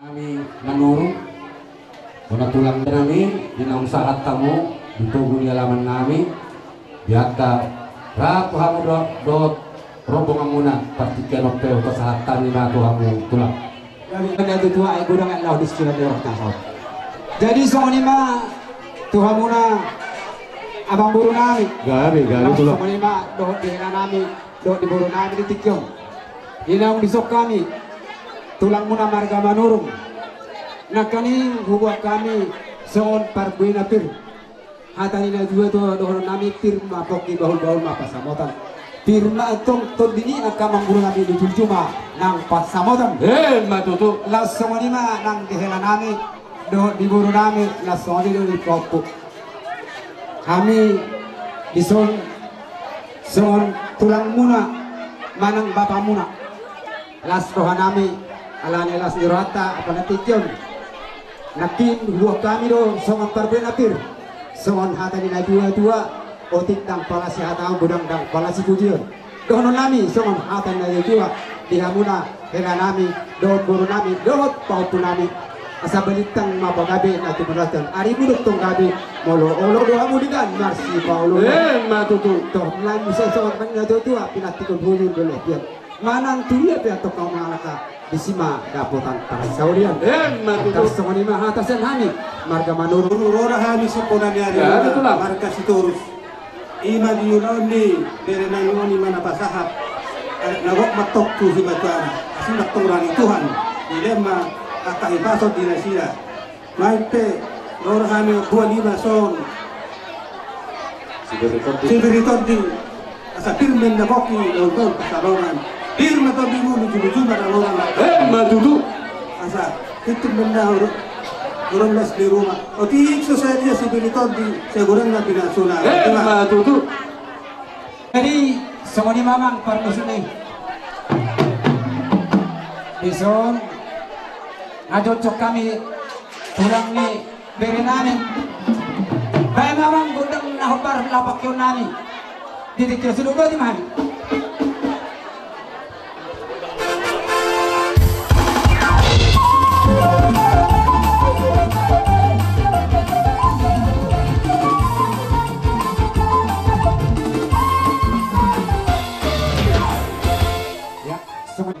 Kami menurut tulang kami dinang saat tamu ditunggu di halaman kami biarkan ratu hamu dot rombongan muna partikan opel kesehatan lima tuhamu tulang dari itu tua aku dengan lau disiplin di orang tahu jadi soal lima tuhan muna abang buru nami gabi tulang soal lima dot di nami dot di buru nami di tikyong inang bisok kami tulang muna marga manurung nak kani hubak kami soal parbuina pir hatani na dua tu dohon nami pir mapok di bahul pasamotan firma tong todini akan mengguru nami di cuma nang pasamotan matutu langsung lima nang dihela nami do di buru nami langsung di kopuk kami di son tulang muna manang bapak muna las roha nami alane las dirata apa nanti jon nakin dua kami do songon perbena pir songon hatani na dua otik dang palasi hatang budang dang palasi pujian dono nami songon hatani na dua dihamuna hela nami do buru nami do pautu nami asa balitang mapagabe na tumuratan ari budok tong gabe molo olo do hamu digan marsi paulo matutu to lan bisa songon benda dua pinatikon hulun dole pian manang tuya pe atok kau ngalaka disima dapotan parasaurian matutu songon lima hatasan hani marga manurung Rora hami seponan yari marga sitorus ima diunoni dari nangoni mana pasahap nagok matok tu si batuan asin turani Tuhan dilema akahipasot di nasira maipe Rora hami 25 son sibiritonti asa pirmen na boki dolton pasalongan pirma to bingu lucu-lucu pada orang matutu asa itu benda orang las di rumah. Otik saja si Benito di seguran na pinasuna. matutu jadi semua mamang permusuh nih bison ngajocok kami tulang nih berenane baik mamang gudang nahobar lapak yun nami didik ya sudah berarti mami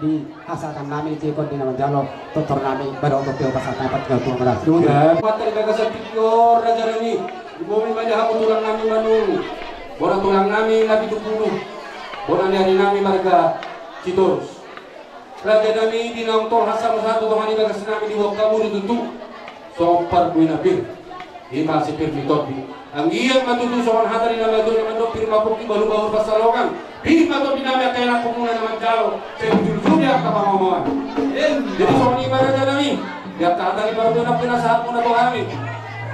di asalkan nami cikon di nama jalo tutor nami pada untuk pil pasal dapat gabung beras dulu materi gagasan pikor raja ini di bumi banyak hamu tulang nami manu bola tulang nami nabi 20 bola nyari nami marga Citorus raja nami di nongtol hasam satu tomani gagas nami di wak kamu ditutup sopar buina pir ima sipir mitoti ang iyang matutu sokan hatari nama doon naman doon pirma puki balu-balu pasalokan pirma to dinami at kailan kumuna naman jalo sa ujul-ujulnya ang kapangamuan jadi sokan iba raja nami biar tatali baru doon ang pinasahat mo na to kami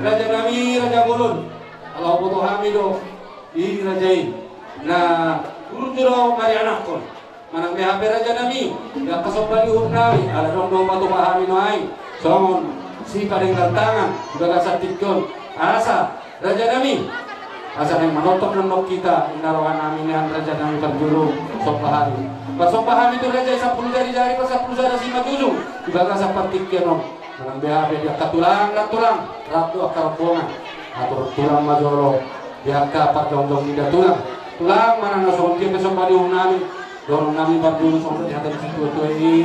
raja nami raja mulun alaw po to kami do i-rajain na guru-guru mari anak ko manang BHP raja nami biar kasobalihun nami ala dong pa to kami no ay sokan si kadeng tangan udah kasat tikon asa raja nami asa yang menotok nonok kita inarawan nami nian raja nami terjuru sompahari pas sompahari itu raja 10 jari pas 10 jari si matujung juga kasat partikian dengan BHP dia katulang ratu akar bongan atau tulang majolo dia kapat dong tidak tulang mana nasong dia besok pada nami dorong nami berdulu sompah di atas situ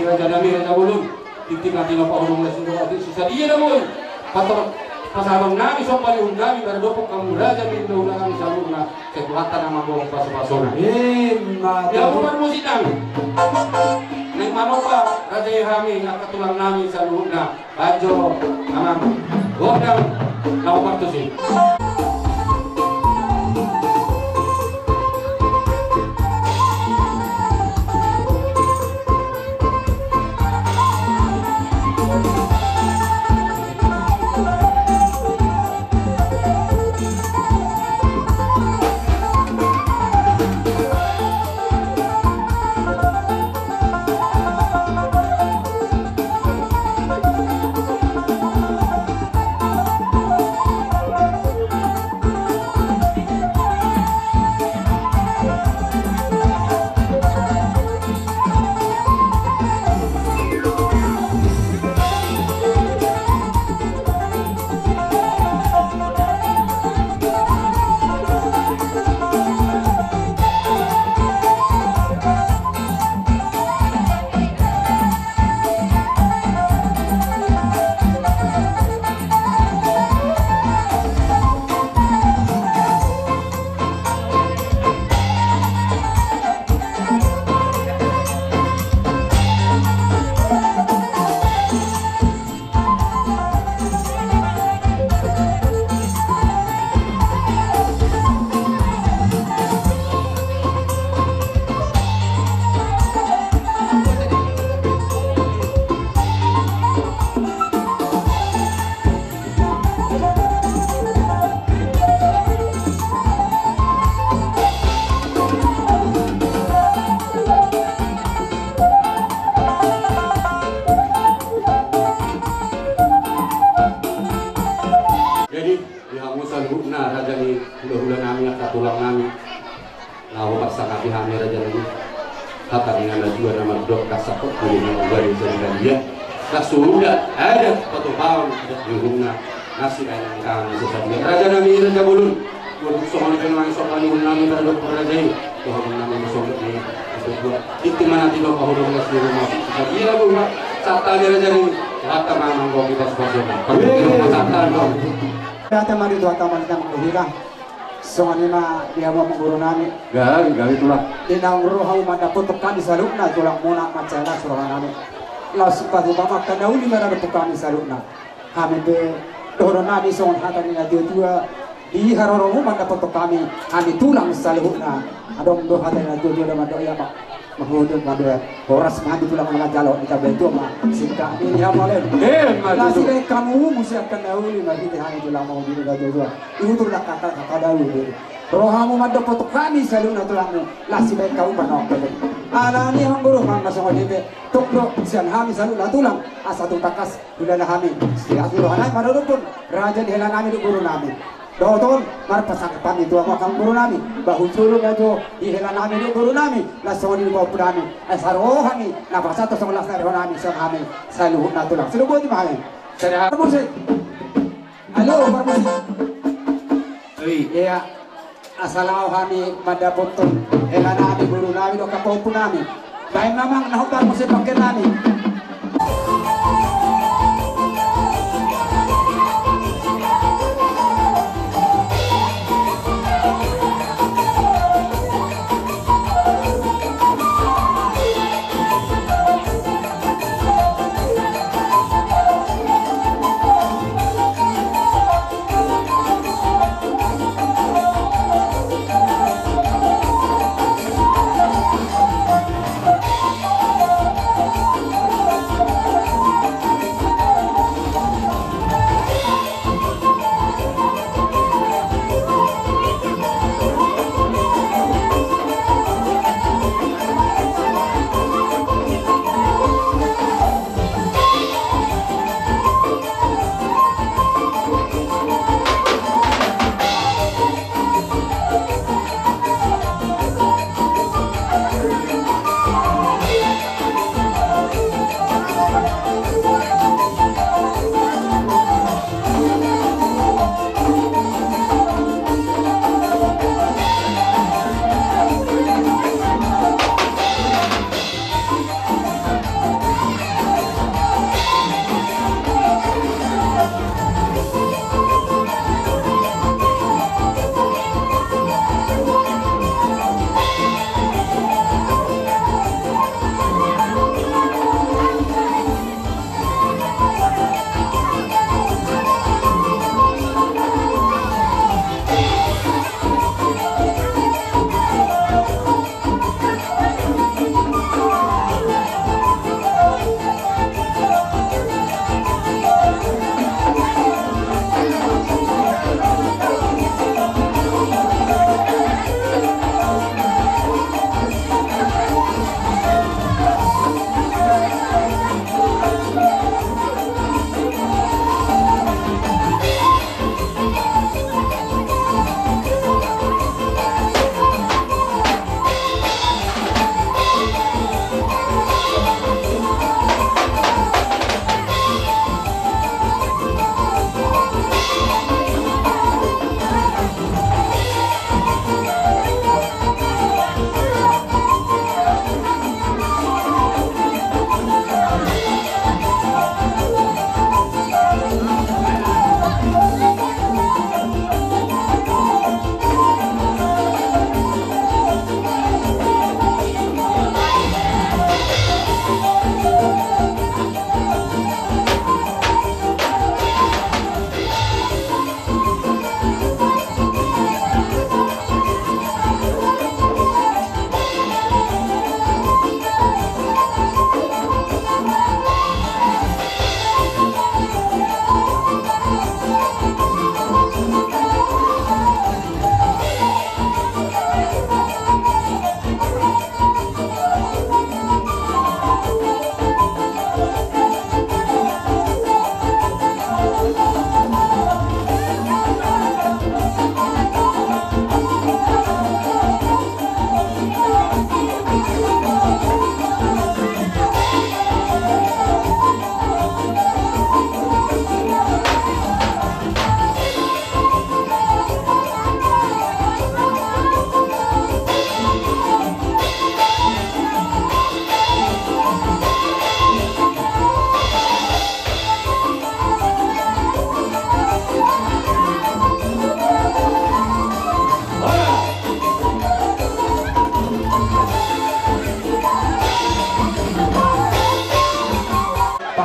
raja nami raja bulun titik nanti nopo ulung lesun doa sisa dia dah boy pator pasabang nami sompali nami pada dopok kamu raja di undangan salurna kekuatan nama bolong pasu-pasuna ya bukan musidang neng manopa raja ihami nak tulang nami salurna bajo amam godang nau partusi ini hata dengan juga nama dok kasapot dengan garis dan dia lah sudah ada satu tahun di rumah nasi ayam kami sesaji raja nami raja bulun untuk soal penlang soal nami terhadap raja ini Tuhan nami masuk ini itu mana tidak kau dengan di rumah dia rumah sata raja ini hata mamang kau kita sebagainya sata dong Data mari dua taman yang hilang. Soalnya dia mau mengguru nami. gak itulah Dinang rohau manda putukan di salukna tulang muna macana suruhan nami. Langsung pada mama kena uli merada putukan di salukna. Kami be doron nami soal hata ni dia dua di haroromu manda putukan kami tulang salukna. Adong do hata ni dia manda ya pak. Mahudun manda horas mandi tulang manda jalo kita bentuk mah singkat ini hamalen. Nasi kayak kamu mesti akan dahulu mari kita hanya tulang mau di dua. Itu tuh lah kata dahulu. Rohamu manda putukan di salukna tulangmu. Nasi kayak kamu panok. Alani ang guru mang masong olive tukro sian hami salukna tulang asa tutakas tulala hami. Siya rohanay manurupun raja dihela nami guru nami. Doton marpasakpan itu ako kang guru nami bahun sulong ajo ihela nami di guru nami lasoni ko pudami asarohani napasa to song lasar nami sa kami sa luhut na tulang sino di mahal saya permusit halo permusit iya asalaw kami madapotton hela nami guru nami do kapopo nami dahil namang nahutan mo si pagkin nami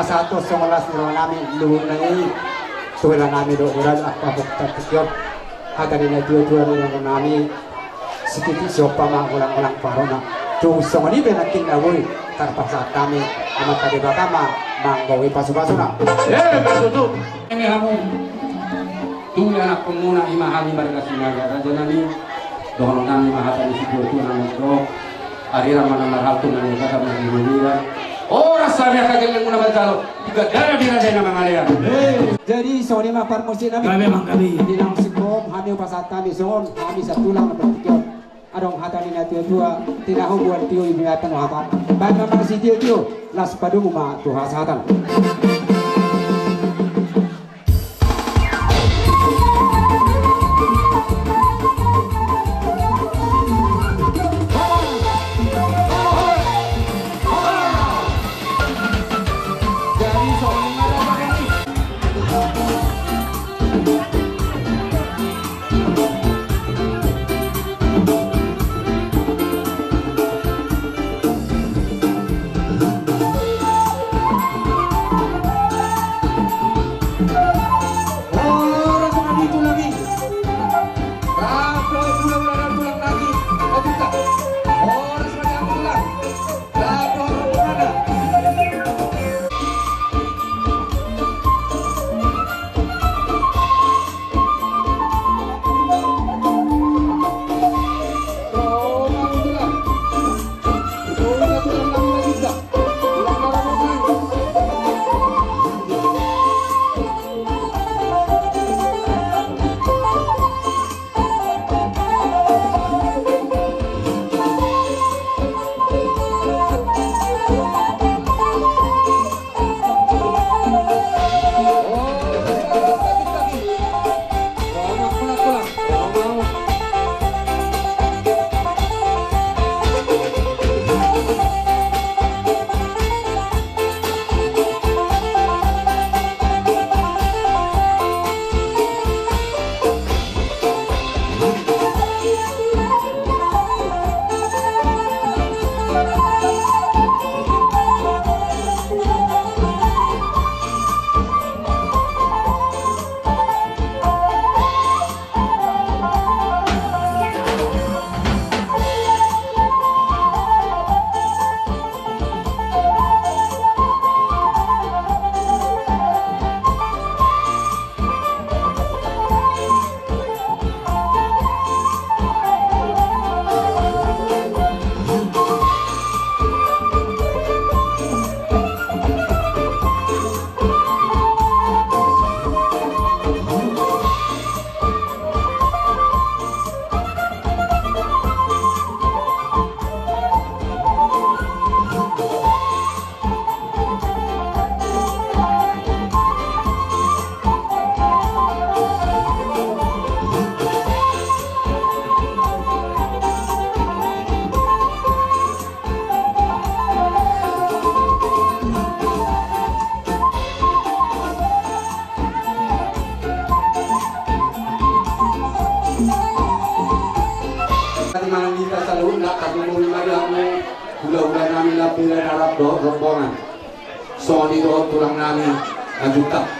111 nami luhur nai suwela nami do ural apa bukta tikyot hadari na dio nami sikiti sopa ma ulang-ulang parona tu somani benakin awoi terpaksa kami amat tadi batama manggawi pasu-pasuna betul ini kamu tuh anak pemuna imahani marga sinaga raja nami dohon nami mahata di situ tu nami do hari ramana marhatu nami kata mengiruliran oh rasanya kagak yang guna batalo juga darah di raja nama ngalian jadi sore mah parmosi nami memang kami di dalam sikom kami pasat kami son kami satulang bertiga adong hatani na tua tina buat tio ibu atan hatan baik memang si tio las padu ma tu hasatan Ulah-ulah nami lapila harap doh rombongan soalnya doh tulang nami lanjutak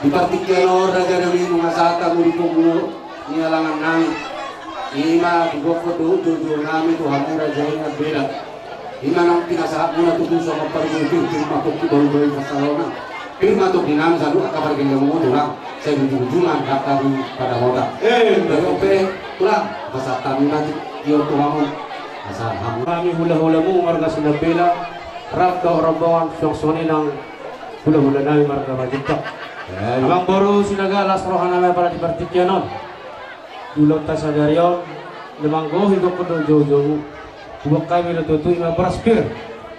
dipartikan raja nami mengasata muliku mulu nialangan nami ima digoko doh jujur nami Tuhan raja ingat bela ima nang pinasahat muna tuh sama perbukin firma tuh baru-baru pasalona firma tuh dinam sadu akabar gengga mau tulang saya ujung-ujungan kata di pada kota bayope tulang pasata nanti yo tuhanmu kami hula-hulamu marga sinabela raka rombongan songsoni ng hula-hula namin marga majitak abang baru sinagalas rohan namin para dipartikyanon dulot ta sa daryon limanggo hidup ko doon jojo buwak kami natutuin mabraspir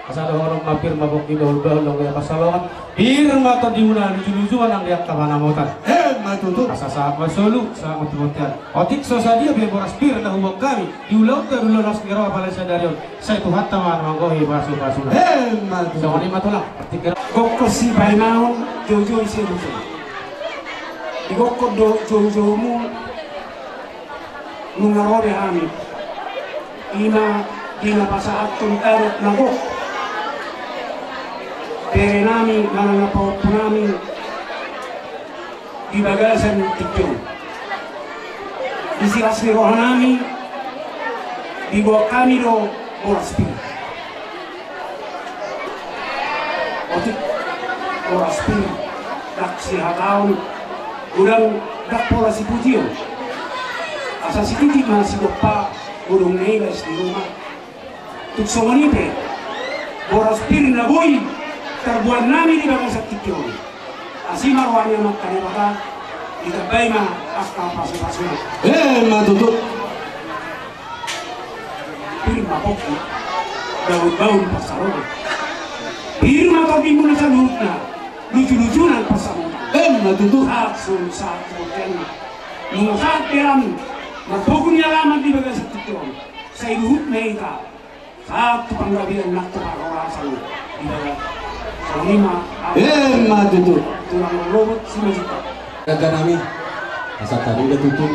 asal orang mapir mabok di bahul-bahul ng kaya pasalongan pirma to diunan julujuan ang liyak kapanamutan matutup asa saat masulu sa matututan otik so sa dia biar braspir na huwag kami diulaw ta dulo nas kirawa pala sa daryon sa ituhat taman manggohi pasu-pasuna matutup sa kani matulang artikir Koko si bainaon jojo isi lucu Igoko do jojo mu nungarore ami ina pasaat tuntarot nagok pere nami mananga paupu nami di bagasan tikyo isi asli roh nami di bawah kami do boras pil otik boras pil dak si hataun udang dak pola si putio asa si titik masih dopa udung neilas di rumah tuk somanipe boras pil na boy terbuat nami di bagasan tikyo asih marwanya makan maka ditabay ma akal pasu-pasu matutup pirma kopi daun-daun pasarona pirma topi muna sa lutna lucu-lucunan pasarona matutup satu kena nung saat perami matugong yalaman di bagasan tikyo sa iluhut na ita satu panggabihan nakto parawasan di bagasan Lima, matutup tulang robot si Majita. Kagak nami, asal tadi udah tutup.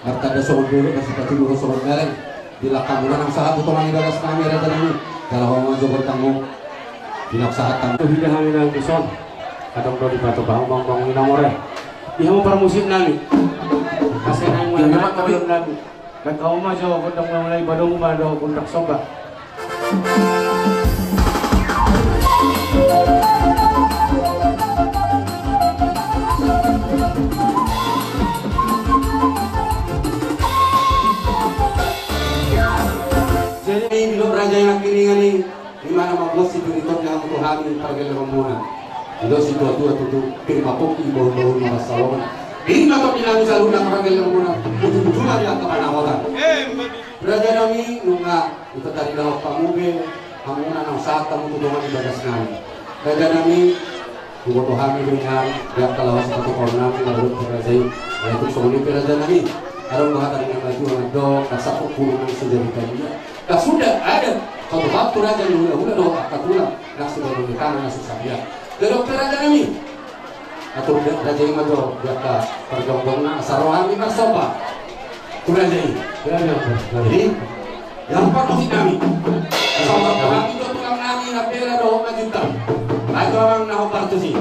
Martada soal dulu kasih pati dulu soal balen. Bila kamu nang sahat itu mangi bagas kami ada nami. Kalau mau jogot kamu, bila sahat kamu. Hidah kami nang kuson. Kadang kalau dibantu bang inamore. Dia mau permusim nami. Kasih nang mana kalau nami. Dan kau mah jauh kadang mulai badung badung kontak soba. Jadi hidup raja yang kini ini di mana mabos itu di tengah Tuhan pergi lemuna. Itu si tua tutup firma kopi bau masalah. Ini atau pinang saluna pergi lemuna. Ujung-ujungnya yang kemana orang. Raja kami nunga itu tadi dah pamuge amuna nang saat kamu tuh dengan ibadah senang. Raja kami buat Tuhan dengan dia kalau satu orang lalu raja itu soalnya raja kami. Harus mengatakan yang lagi orang dong, kasar puluhan sejauh dia. Tak sudah ada satu waktu raja yang udah doa akad pulang, nak sudah menikah, nak susah dia. Dokter raja kami, atau raja yang ada dia ke pergabungan sarohani masoba, tu raja ini. Jadi yang empat musik kami, sama kami itu tukang kami nak bela doa majuta, lagi orang nak partusi.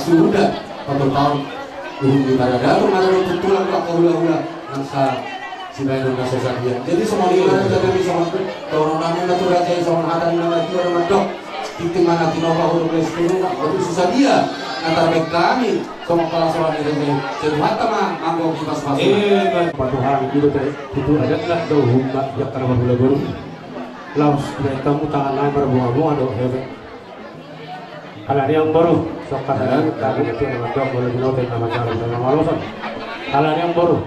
Sudah pada tahun di Baradaru mana tulang tak hula-hula nangsa si bayi nangsa saja. Jadi semua ini ada jadi semua orang namanya tu raja semua ada nama itu orang dok. Itu mana tinova hulu besok itu susah dia antara kami semua kelas orang ini. Jadi mata mah anggo kipas masuk. Tuhan itu ada lah do humba yang karena baru laus kamu tangan lain berbunga-bunga do hebat. Kalau yang baru, sokar lagi itu nama dok boleh dinote nama jalan nama malusan. Kalau yang baru,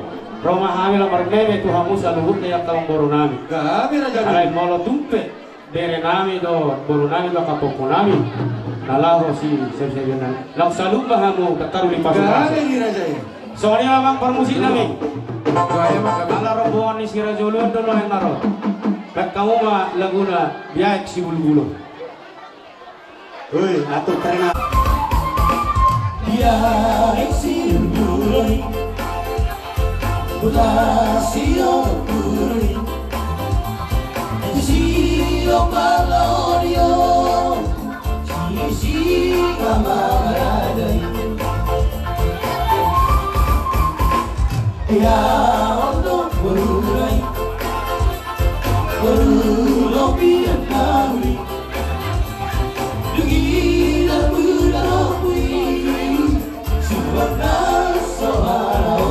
Roma hamil nomor 9 Tuhan Musa luhut yang tahun baru nami. Kami raja. Kalau mau tumpe, dari nami do baru nami bakal popo nami. Nalahu si sebelumnya. Lalu selalu bahamu kataru di pasukan. Kami raja. Soalnya memang permusik nami. Gaya maka Kalau rombongan ni si Rajulun dulu yang naro. Kat kamu mah laguna biak si bulu-bulu. Hei, atur terima. Biak si bulu. Bulasio bulu. Sio balorio. Si kamaradai. Ya Allah berurai berulang biar kami Dugi dan berlaku Subhanallah soal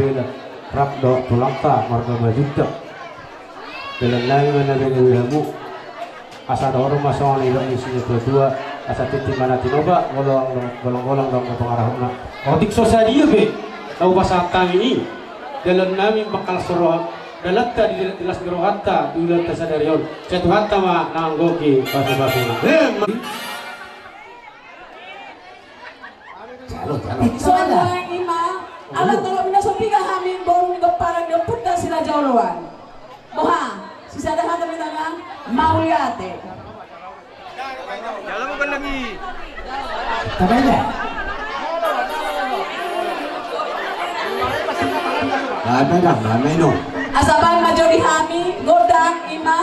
bila rakdo tulangka marga majuta dalam lain mana bini wilamu asa ada orang masuk ni dalam isinya kedua asa titi mana tinoba golong-golong dong pengarahna otik sosadia be tahu pasal kami ini dalam nami bakal suruh dalam tadi jelas gerohata dulu tasadarion satu hatta ma nanggoki pasu-pasu soalnya ima alat tolong mina sopi kami baru nih parang dia putar sila jauhan moha sisa ada hati kita kan mau lihat deh jalan bukan lagi Tabanya. Lamay no. asaban majori kami godang ima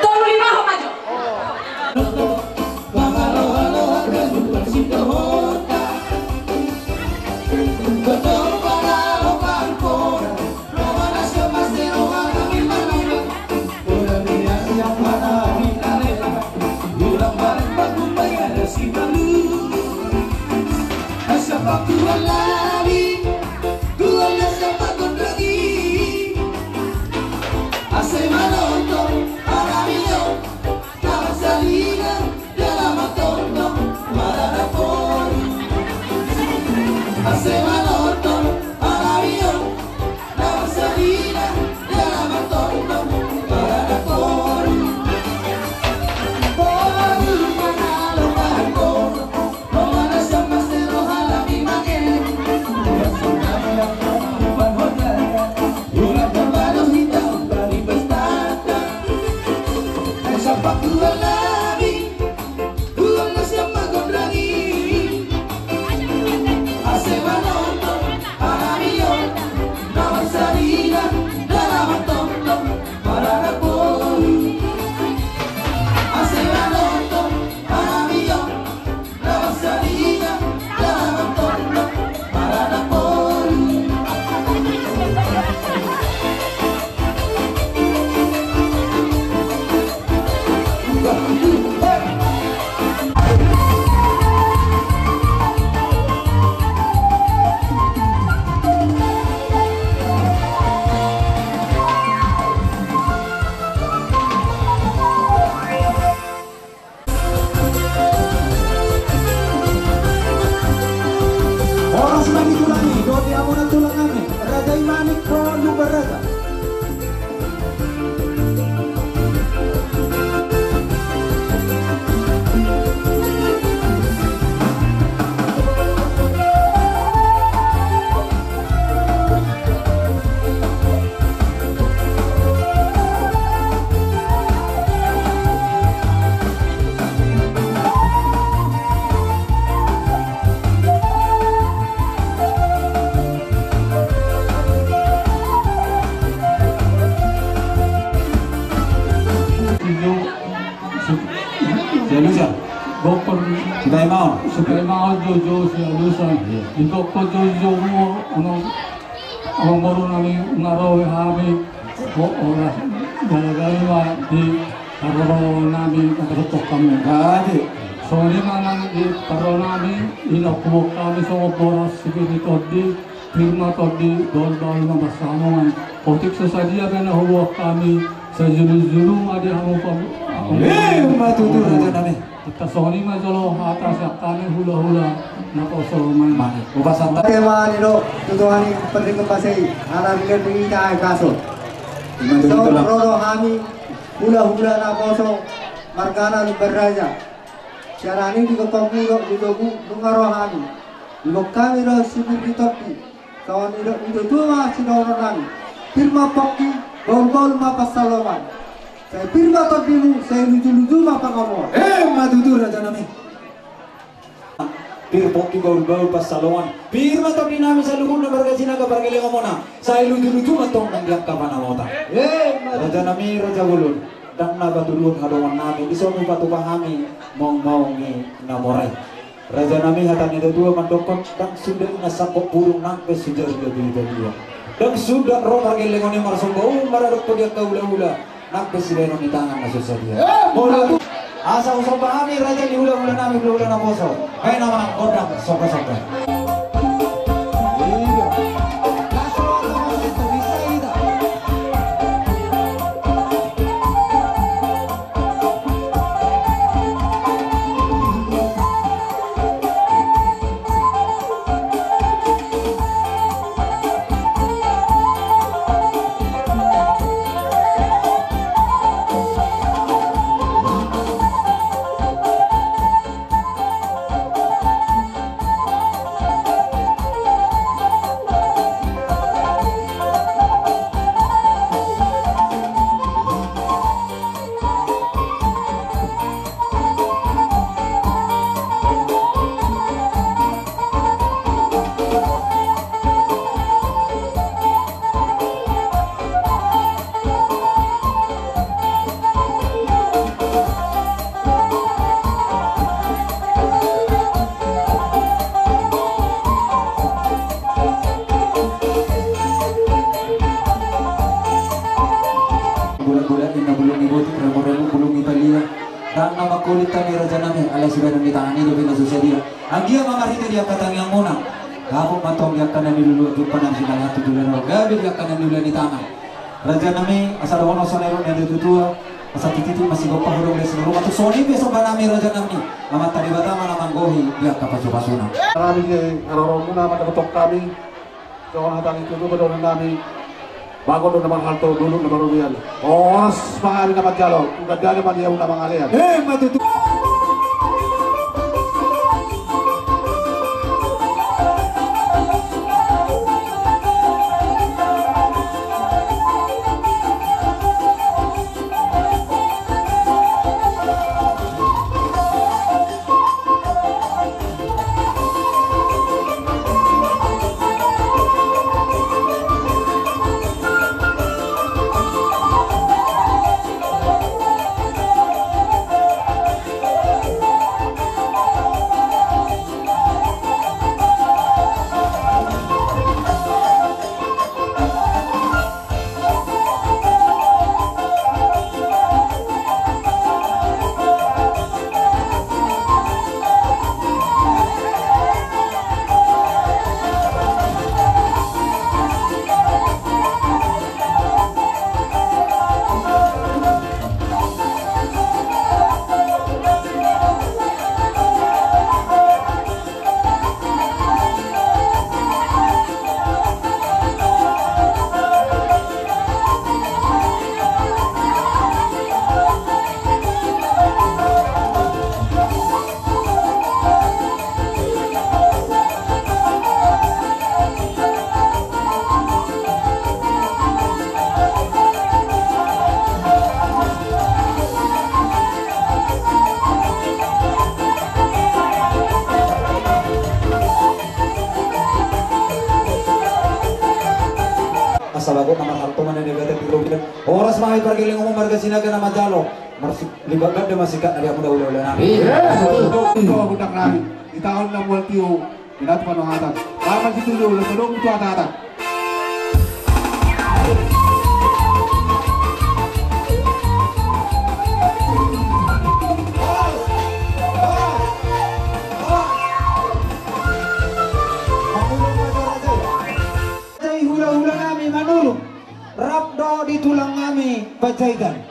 tolong lima maju Sulaiman Jojo si Alusan di Dr. Jojo mo ang baru namin ngaraw kami oras galagawa di araw namin katutok kami so di mana di araw namin inakuha kami sa oras sigurito di firma to di dol-dol na basamongan otik sa sadia na huwa kami sa julung-julung adi hamo pa matutur aja namin. Kita soni mah jolo atas kami hula-hula na kosoman. Ubasanta tema nilo tutuani penting pasai ala bilen kita kaso. So roro kami hula-hula na koso margana beraja. Syarani di kepamulo di dogu dungaro kami. Di kami ro sibuk di topi. Kawan itu dua sinono kami. Firma pokki gol-gol ma pasaloman. Saya firma tadimu, saya lucu-lucu apa kamu? Matutur aja nami. Pokki gaul-gaul pas salongan. Firma tadi nami saya lucu na barga sinaga barga ngomona. Saya lucu-lucu matong nang diak kapana mota. Raja nami raja gulun. Dan naga tulun hadongan nami. Iso mi patu pahami mau ni namorai. Raja nami hatan itu dua mandokon dan sudah nasakok burung nangke sudah lebih dari dua. Dan sudah roh barga lengone marsong bau maradok podiak gaula-ula. presiden di tangan masuk saja. Bola tu asa usah pahami raja di ulang-ulang nami ulang nama bosok. Hai nama kodam soka-soka. Bulan-bulan ini belum ibuti remor-remor belum Italia dan nama kulit kami raja nami alias sudah ditangani do bina susadia agia mamarita dia katang yang muna kamu matong dia kanan dulu jumpanan sinang hatu dulu gabi dia kanan dulu di tangan raja nami asal wono sonero yang ditutua asal titi masih gopah hurung le seluruh atau soni besok banami raja nami amat tadi batama nama gohi dia kapasuna kami ke aroromuna mata ketok kami jangan hatang itu betul nami bago doon naman halto dulu na baruyan. Oras pangalan naman jalo. Kung ganda naman niya una mga aliyan. Matutu. Sabagot nama harto mana negara tiga oras mahal pergiling umum marga sinaga nama jalo masih libatkan dia masih kat dia muda nabi. Itu budak nabi di tahun 60 pinat panohatan. Lama situ dulu belum itu ada. Rabdo di tulang kami bacaikan.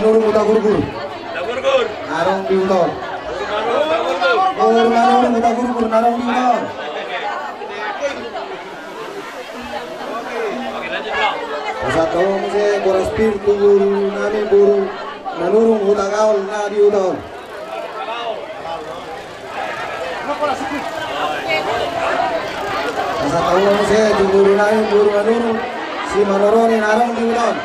manurung uta gurgur. Narong di utol. Manurung uta gurgur narong di utol. Satu mese boras pir tugul nami buru manurung uta gaul na di utol. Satu mese tugul nami buru manurung si manoroni narong di utol.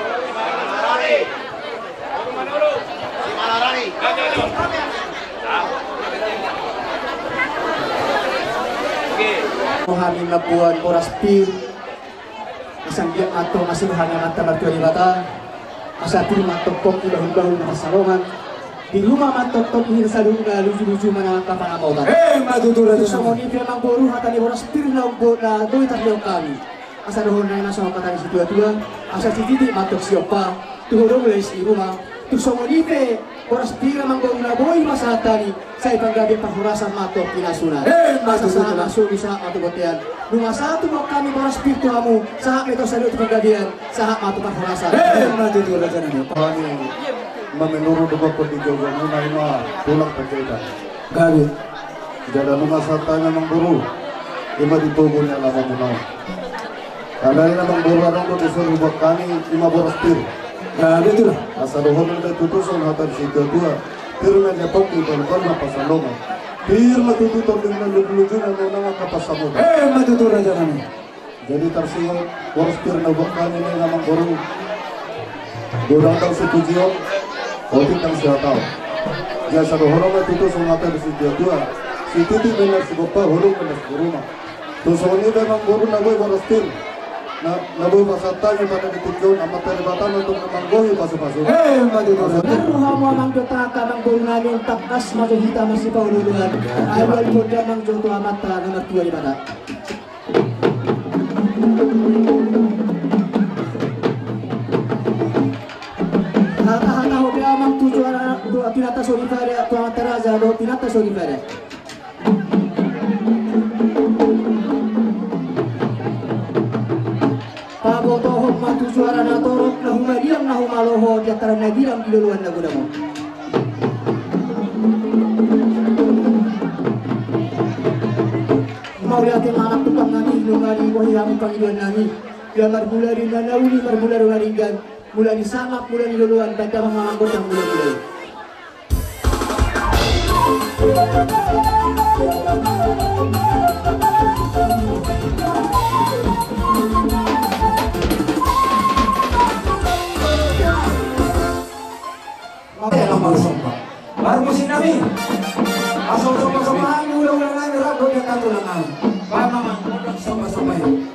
Kami nabuan boras pir isang diyak ato masinuhan ng mata martuan ibata asa pir matokok ibahul-bahul na kasalongan di rumah matokok ini sa lunga luju-luju mga kapangamautan Matuturan sa mga nipya ng buru hata ni boras pir na doy tatliong kami asa doon na nasa kapatay si tua-tua asa si titi matok siya pa tuhurong mulai si rumah tu sa mga nipya boras pir na mga na boy masatani sa ipanggabi pahurasan matok pinasunan asa sa naso bisa matukotian Rumah satu mau kami boras pir tuamu sahak ito sa loob paggabihan sahak matok pahurasan Matuturan sa nyo. Kami mamenurong dubak ko di Jogo muna ino pulang pagkita. Gabi Jada nung asatanya ng buru, ima ditubo niya lamang muna. Kalay na ng buru anong ko disuruh dubak kami, ima boras pir. Gabi ito lah Asa dohon na tutuson hatan si Tua, pero na niya pong ibalkon na pasalongan. Pir matututor din na luglujo na muna nga kapasamutan. Matuturan sa kami Jadi tersiyo, boras pir na dubak kami na lamang buru. Durang tang si Tujion, otik tang si Ataw. Ya sa dohon na tutuson hatan si Tua, si Titi benar si Gopa, hulong benar si Buruma. Tuson ni memang buru na boy boras pir. Na boy pasatanya pada ditikyon, ama peribatan untuk namanggohi pasu-pasu. Naruha mo amang dotaka ng namin takas majuhita masih paululuhan awal muda mang joto amata na natua di bata hata hobi amang tujuan tinata solifare atau antaraza do tinata solifare Pabotohong matu suara na torok na humadiam na humaloho di antara nagiram di luluan na guna mo. Mauli ating anak tukang nami lungali wahiyamu Panginoon nami. Bila marbulari na nauli marbulari naringgan mula ni sangap mula ni luluan banda mga anggot ang mula-mulay. Barmusin namin. Asal-sama-samahan ulang-ulang namin rado yang katulangan. Pamaman ulang sama-sama yun.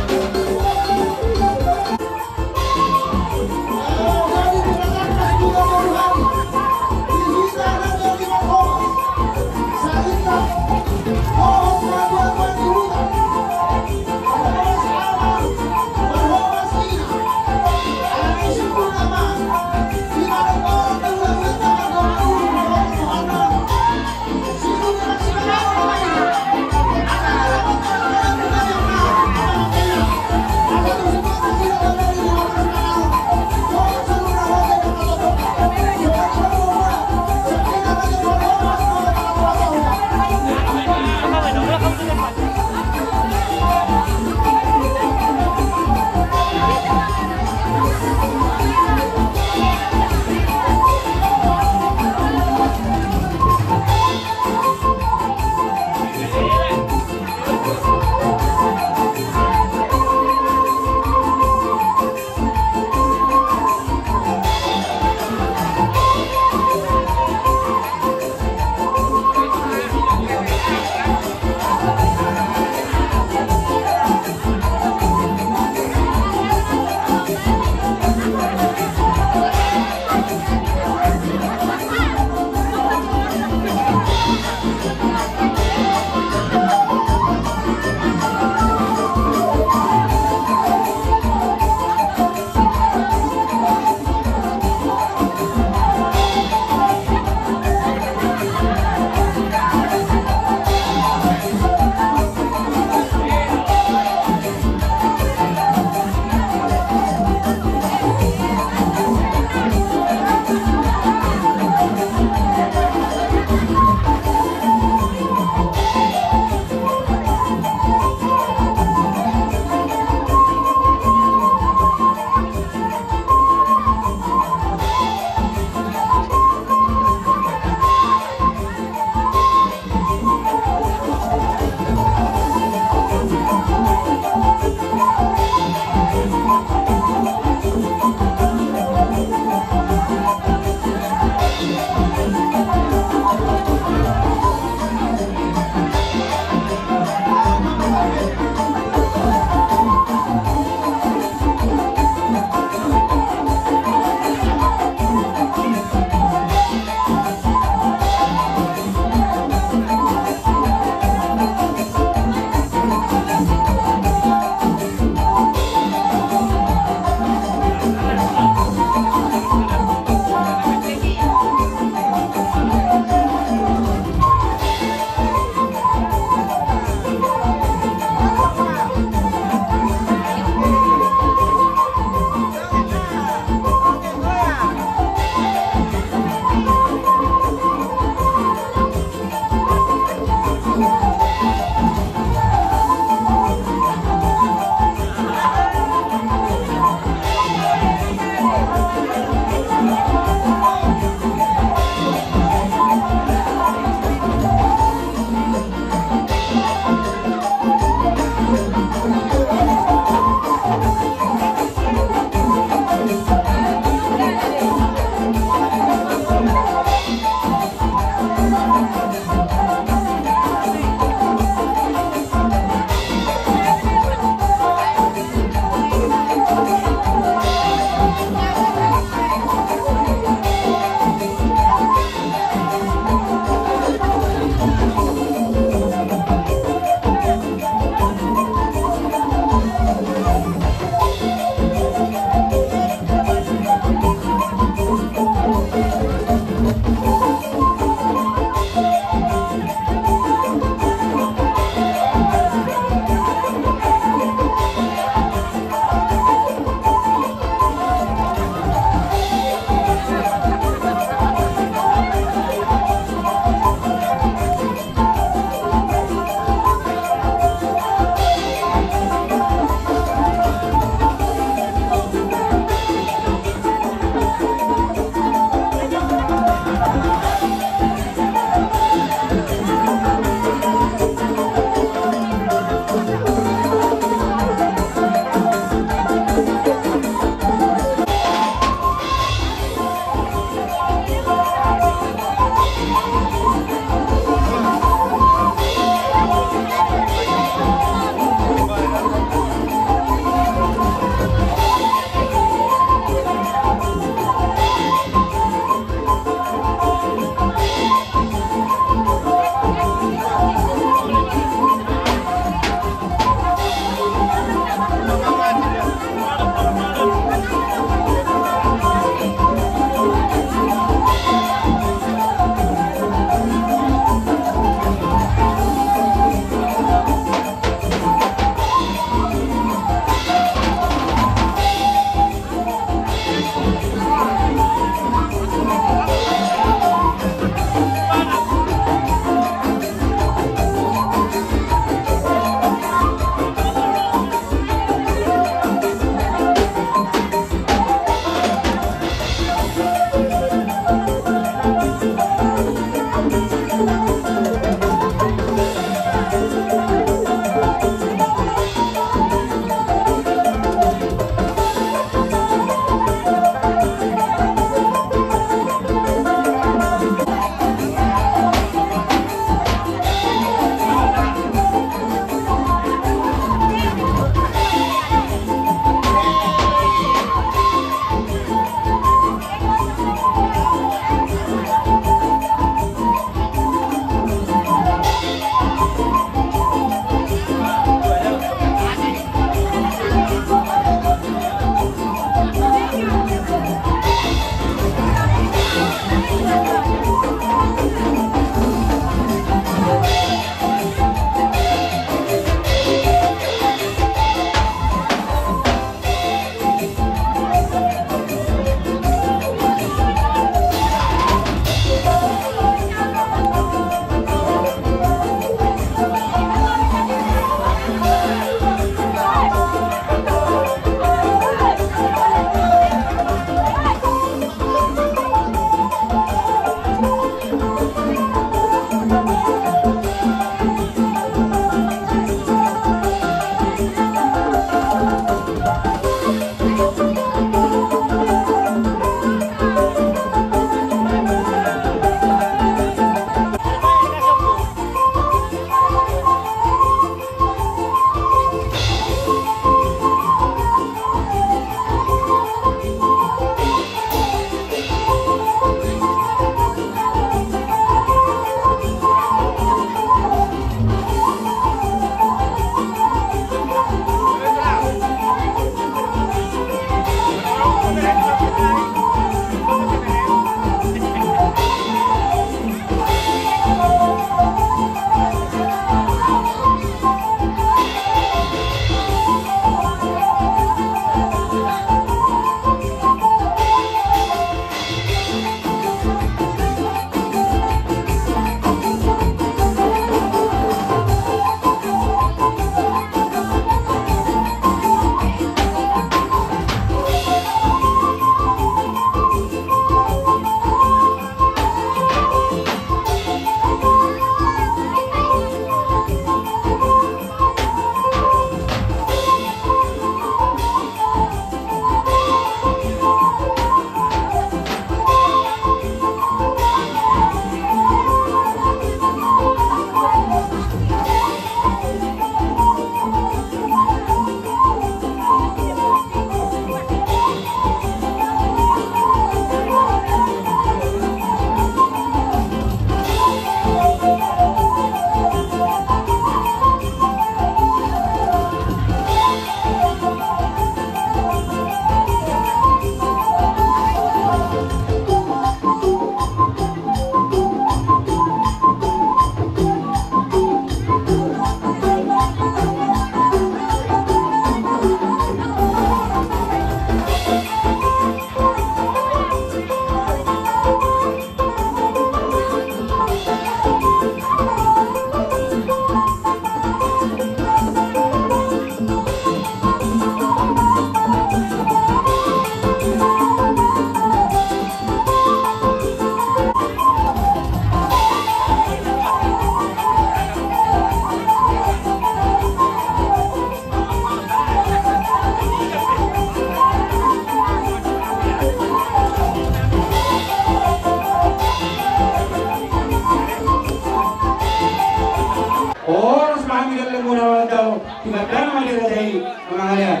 Oras kami dalam muna tahu tidak dalam ada dari pengalian.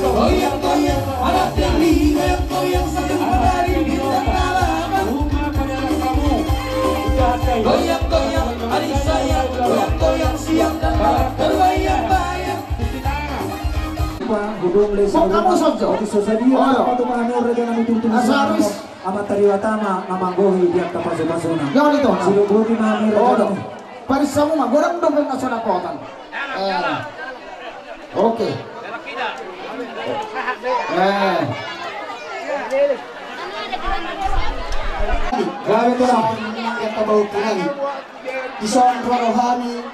Goyang-goyang, anak deli, goyang-goyang sambil menari bintang halaman. Goyang-goyang, adik saya, goyang-goyang siang dan malam, terbayang-bayang. Gudong lesa kamu saja. Ati sosadia apa tu manur raja nami tuntun Asaris. amat tariwatama namanggohi dia kapasona. Yang itu. Silubudi mami raja. Parisamu mah goreng dong nasional potan. Oke. Grabe to lang. Yang tabaw kinagi. Isang rohani,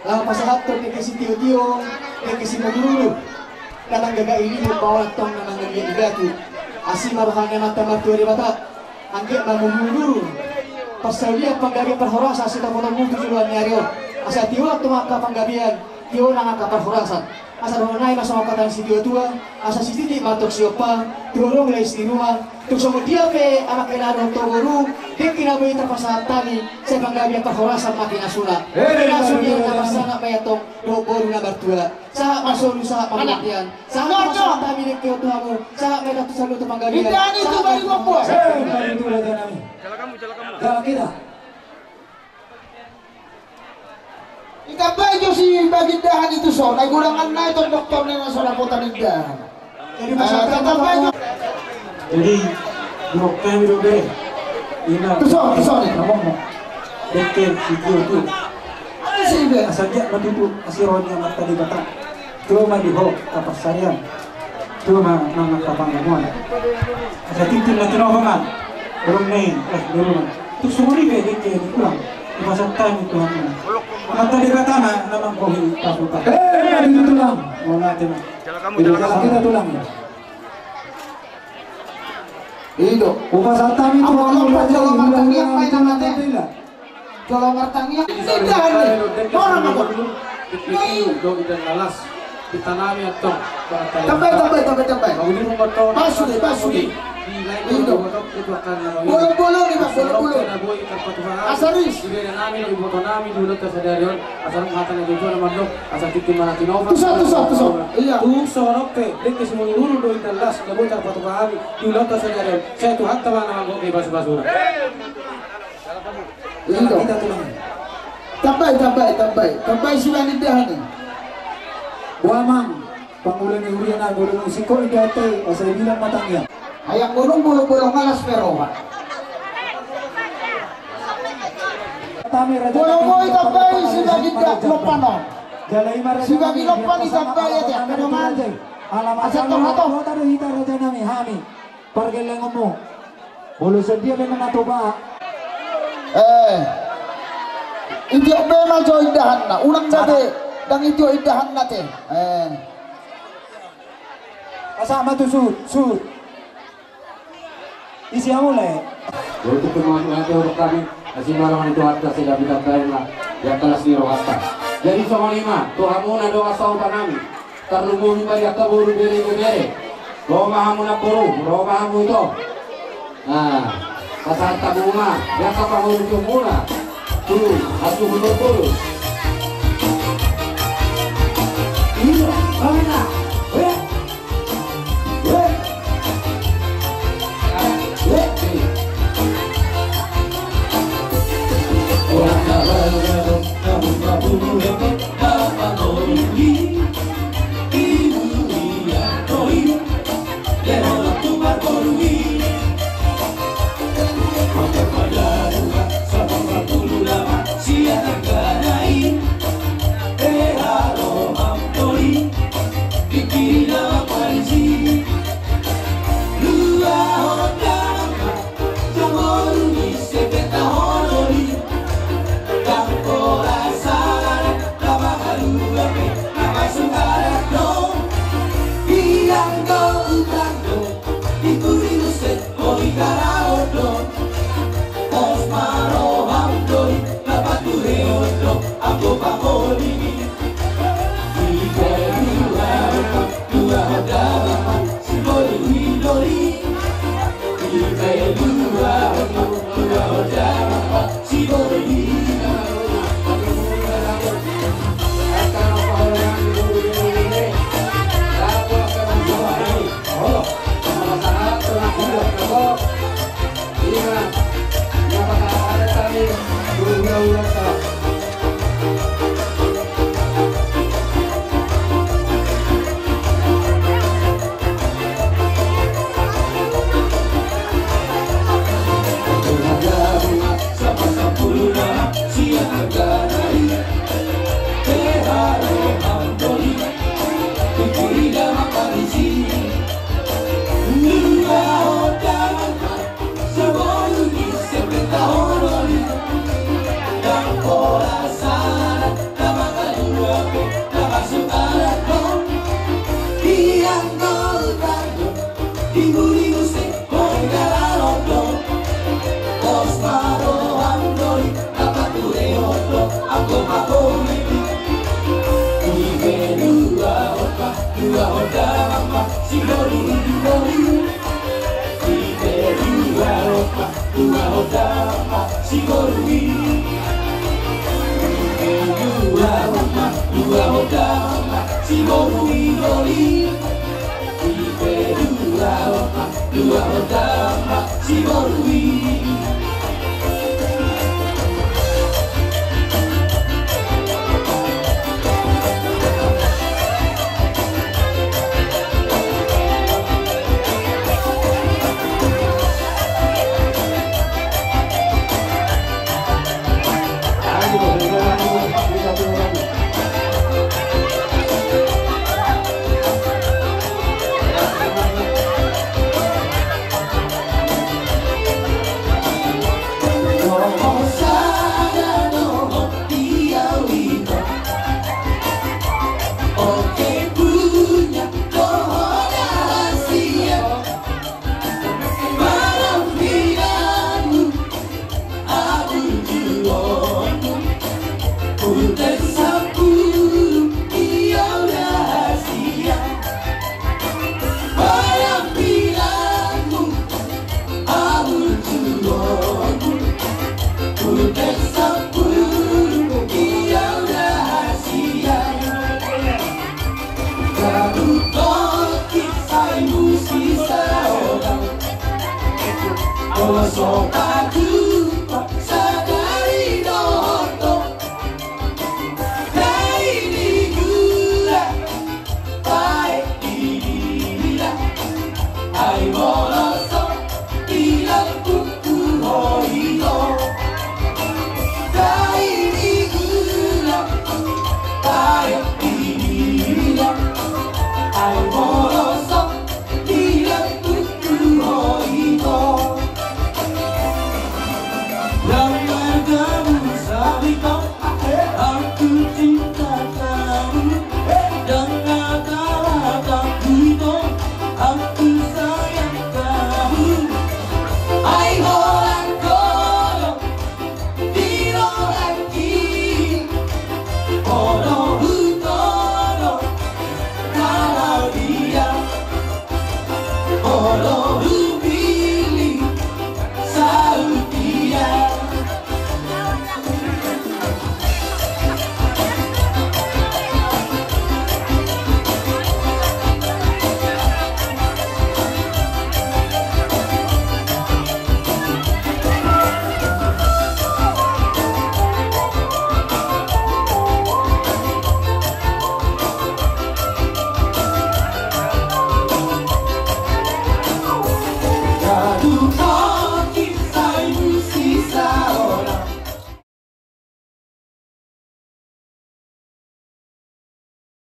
pasahat to kay si Tio, kay si Maguru. Kanang gagaili mo bawat tong nang nagigatu. Asi marohani mata matuari bata. Angge mamumuluru. Pasalia panggabi perhorasa sita mo mutu juluan nyaryo. Asa Tio tumaka panggabian. Tio nang kapahorasa. Asa donay masama patang si Tio tua. Asa si Titi matok siopa. Turong lay si rumah. Tuk dia pe anak kenado togoru dikina boy tapasahan tani sa panggabi perhorasa makina suna. Kaso dia tapasana mayatong boru na bartua. Sa masolu sa pamatian. Sa pasahan tani dikyo tuhamu. Sa may datu salu to panggabi. Hindi itu balik mo po. Itu raja nami. Jalan kita. Ikabay nyo si bagindahan itu so. Nagulangan na itong doktor na nasa laputan ng dahan. Jadi ikabay nyo. Jadi grup kami dobe. Ina. Tuso nih. Ngomong. Dekel video tu. Ano sih ibe? Asal matutu asironya mata di bata. Cuma di ho kapasarian. Cuma nang kapangamuan. Asal titin na tinobangan. Belum main, belum. Tu sumuni be dekel pulang. Di masa time itu hanya. Mata di bata na namang kohi kaputa. Itu tulang. Wala tema. Jalan kita tulang. Itu. Upasata mi Apa lompat kalau martangnya main namanya? Kalau martangnya tidak nih. Orang apa? Do idan lalas ditanami atau Tambah. Pasudi. Itu. Bolo-bolo nih Pak, bolo-bolo. Asaris. Tuso. Iya. Tuso rope, dek semua lulu do idan las, gabo tar patu bahami, diulota sadarion. Saya tu hatta bana nggo ke basu-basura. Itu. Tambah si bagindahan nih. Buamang pangulan ni urian ang gulong musiko igate o sa bilang matangya. Hayang bulong alas pero. Bulong mo tambay si bagindahan lopanon. Jalai mara Si bagilopan tambay ya kanaman. Alamat Asa to. taru hita raja nami hami. Pargeleng mo. Bolo sedia dengan atoba. Hindi obema jo indahan na. Unang nade dang itu indahan natin. Kasama tu sud. Isi amule. Untuk kemampuan untuk kami, kasih malam itu harta sehingga kita terima yang kelas di rohasta. Jadi sama lima, Tuhanmu na doa sau tanami. Terlumur bari akaburu bere. Roma hamu na puru, Roma hamu itu. Nah, kasar tabunga, yang kapahulu jumula. Tuh, aku betul. Iya, mana? Oh, so I